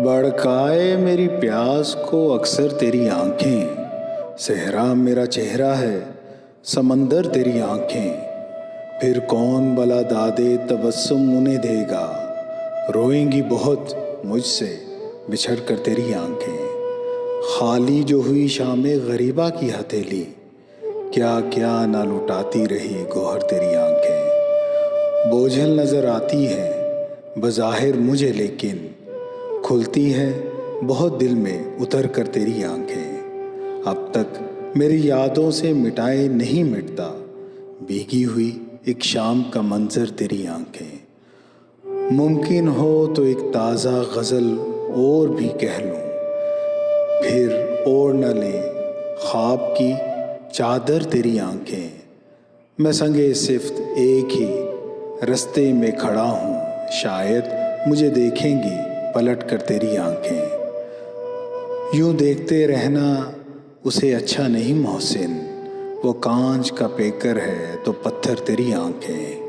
भड़काए मेरी प्यास को अक्सर तेरी आंखें। सहरा मेरा चेहरा है, समंदर तेरी आंखें। फिर कौन भला दादे तबस्सुम उन्हें देगा। रोएंगी बहुत मुझसे बिछड़ कर तेरी आंखें। खाली जो हुई शामे गरीबा की हथेली, क्या क्या ना लुटाती रही गोहर तेरी आंखें। बोझल नज़र आती है बज़ाहिर मुझे, लेकिन खुलती है बहुत दिल में उतर कर तेरी आंखें। अब तक मेरी यादों से मिटाए नहीं मिटता भीगी हुई एक शाम का मंजर तेरी आंखें। मुमकिन हो तो एक ताज़ा गज़ल और भी कह लूँ, फिर ओढ़ न ले ख्वाब की चादर तेरी आंखें। मैं संगे सिफ्त एक ही रस्ते में खड़ा हूँ, शायद मुझे देखेंगी पलट कर तेरी आंखें। यूं देखते रहना उसे अच्छा नहीं मोहसिन, वो कांच का पेकर है तो पत्थर तेरी आंखें।